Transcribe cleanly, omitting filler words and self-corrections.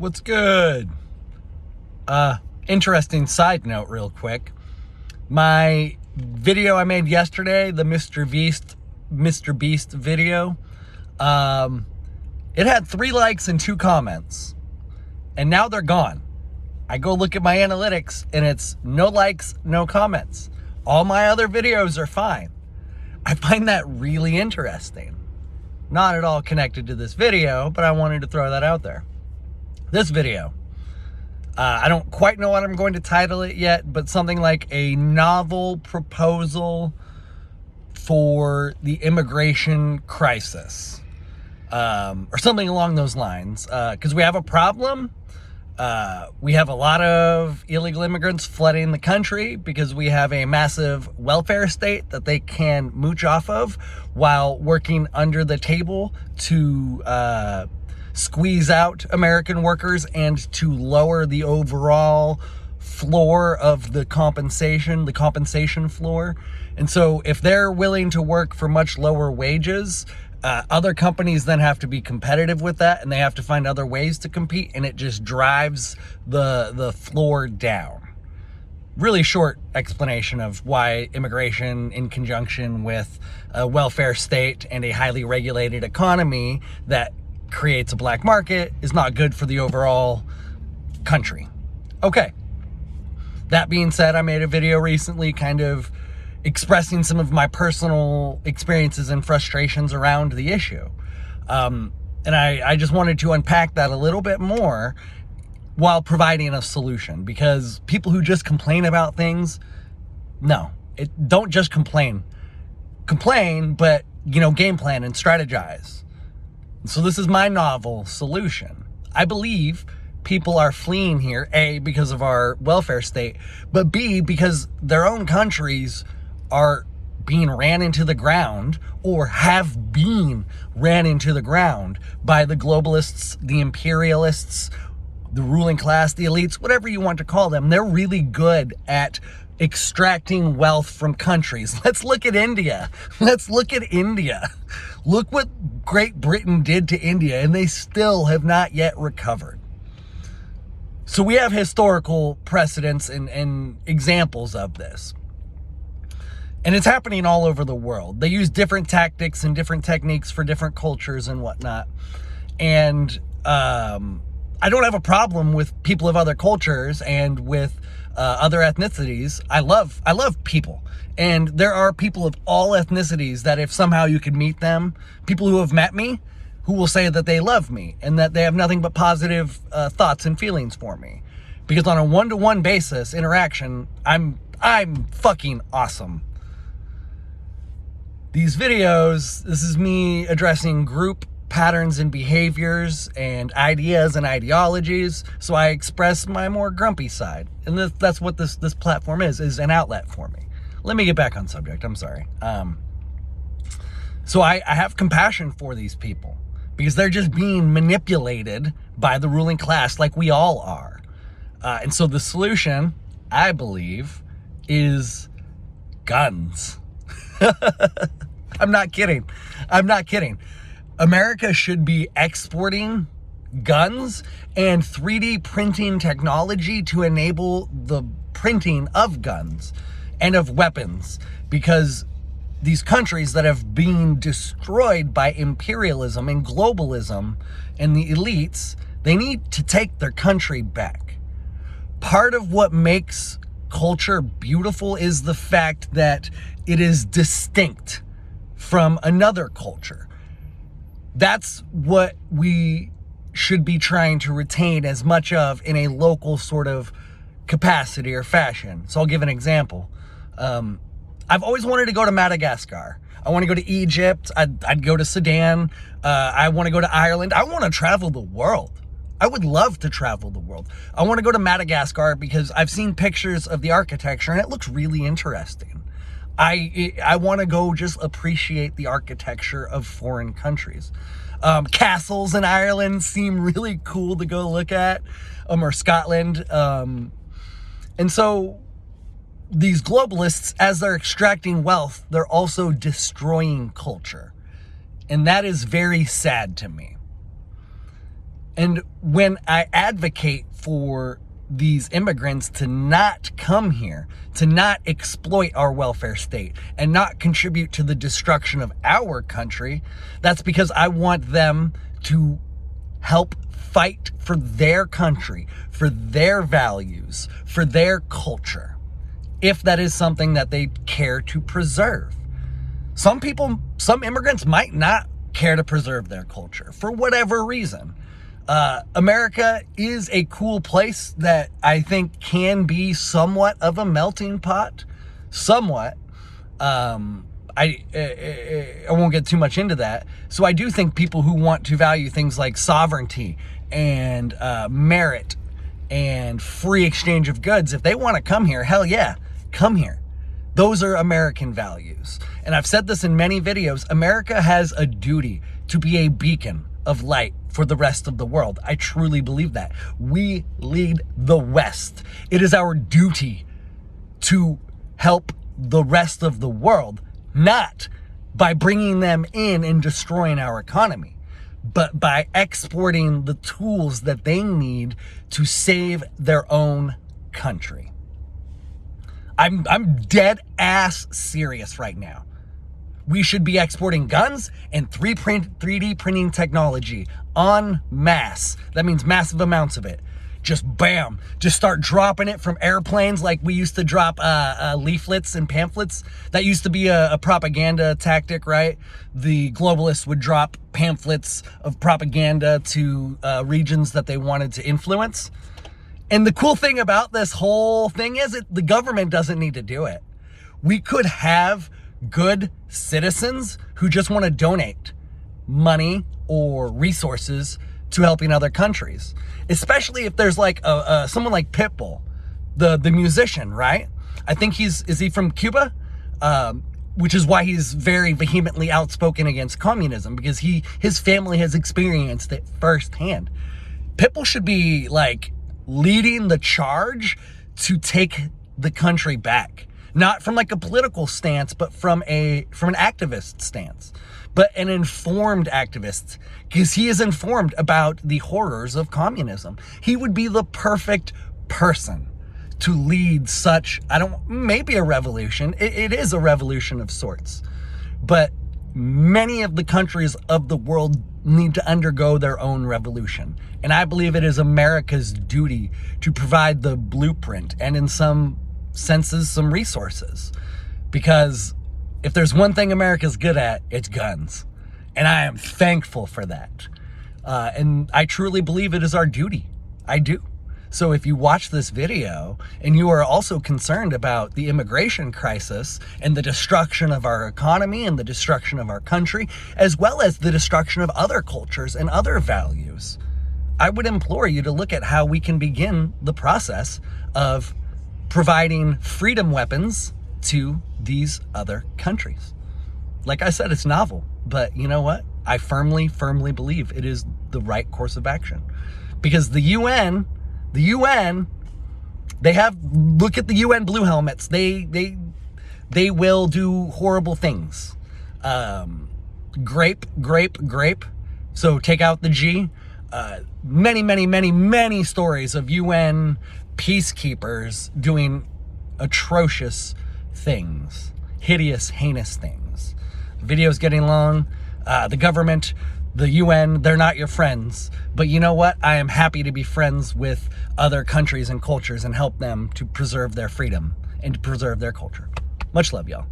What's good? Interesting side note real quick. My video I made yesterday, the Mr. Beast video, it had 3 likes and 2 comments. And now they're gone. I go look at my analytics and it's no likes, no comments. All my other videos are fine. I find that really interesting. Not at all connected to this video, but I wanted to throw that out there. This video, I don't quite know what I'm going to title it yet, but something like a novel proposal for the immigration crisis, or something along those lines, because we have a problem. We have a lot of illegal immigrants flooding the country because we have a massive welfare state that they can mooch off of while working under the table to squeeze out American workers and to lower the overall floor of the compensation floor. And so if they're willing to work for much lower wages, other companies then have to be competitive with that, and they have to find other ways to compete, and it just drives the floor down. Really short explanation of why immigration, in conjunction with a welfare state and a highly regulated economy that creates a black market, is not good for the overall country. Okay. That being said, I made a video recently kind of expressing some of my personal experiences and frustrations around the issue. And I just wanted to unpack that a little bit more while providing a solution, because people who just complain about things, don't just complain, but, game plan and strategize. So this is my novel solution. I believe people are fleeing here, A, because of our welfare state, but B, because their own countries are being ran into the ground, or have been ran into the ground by the globalists, the imperialists, the ruling class, the elites, whatever you want to call them. They're really good at extracting wealth from countries. Let's look at India. Look what Great Britain did to India, and they still have not yet recovered. So we have historical precedents and examples of this. And it's happening all over the world. They use different tactics and different techniques for different cultures and whatnot. And I don't have a problem with people of other cultures and with other ethnicities. I love people. And there are people of all ethnicities that if somehow you could meet them, people who have met me, who will say that they love me and that they have nothing but positive thoughts and feelings for me. Because on a one-to-one basis interaction, I'm fucking awesome. These videos, this is me addressing group patterns and behaviors and ideas and ideologies, so I express my more grumpy side. And that's what this platform is an outlet for me. Let me get back on subject, I'm sorry. So I have compassion for these people because they're just being manipulated by the ruling class like we all are. And so the solution, I believe, is guns. I'm not kidding. America should be exporting guns and 3D printing technology to enable the printing of guns and of weapons, because these countries that have been destroyed by imperialism and globalism and the elites, they need to take their country back. Part of what makes culture beautiful is the fact that it is distinct from another culture. That's what we should be trying to retain as much of in a local sort of capacity or fashion. So I'll give an example. I've always wanted to go to Madagascar. I want to go to Egypt. I'd go to Sudan. I want to go to Ireland. I want to travel the world. I would love to travel the world. I want to go to Madagascar because I've seen pictures of the architecture and it looks really interesting. I want to go just appreciate the architecture of foreign countries. Castles in Ireland seem really cool to go look at, or Scotland. And so these globalists, as they're extracting wealth, they're also destroying culture. And that is very sad to me. And when I advocate for these immigrants to not come here, to not exploit our welfare state and not contribute to the destruction of our country, that's because I want them to help fight for their country, for their values, for their culture, if that is something that they care to preserve. Some immigrants might not care to preserve their culture for whatever reason. America is a cool place that I think can be somewhat of a melting pot. Somewhat. I won't get too much into that. So I do think people who want to value things like sovereignty and merit and free exchange of goods, if they want to come here, hell yeah, come here. Those are American values. And I've said this in many videos. America has a duty to be a beacon of light for the rest of the world. I truly believe that. We lead the West. It is our duty to help the rest of the world, not by bringing them in and destroying our economy, but by exporting the tools that they need to save their own country. I'm dead ass serious right now. We should be exporting guns and 3D printing technology en masse. That means massive amounts of it. Just bam, just start dropping it from airplanes like we used to drop leaflets and pamphlets. That used to be a propaganda tactic, right? The globalists would drop pamphlets of propaganda to regions that they wanted to influence. And the cool thing about this whole thing is the government doesn't need to do it. We could have good citizens who just want to donate money or resources to helping other countries, especially if there's like someone like Pitbull, the musician, right? I think is he from Cuba? Which is why he's very vehemently outspoken against communism, because his family has experienced it firsthand. Pitbull should be like leading the charge to take the country back. Not from like a political stance, but from an activist stance, but an informed activist, because he is informed about the horrors of communism. He would be the perfect person to lead such, maybe a revolution. It is a revolution of sorts, but many of the countries of the world need to undergo their own revolution. And I believe it is America's duty to provide the blueprint and in some senses, some resources. Because if there's one thing America's good at, it's guns. And I am thankful for that. And I truly believe it is our duty. I do. So if you watch this video and you are also concerned about the immigration crisis and the destruction of our economy and the destruction of our country, as well as the destruction of other cultures and other values, I would implore you to look at how we can begin the process of providing freedom weapons to these other countries. Like I said, it's novel, but you know what? I firmly believe it is the right course of action. Because the UN, they have, look at the UN blue helmets. They will do horrible things. Grape. So take out the G. Many stories of UN peacekeepers doing atrocious things, hideous, heinous things. The video's getting long. The government, the UN, they're not your friends. But you know what? I am happy to be friends with other countries and cultures and help them to preserve their freedom and to preserve their culture. Much love, y'all.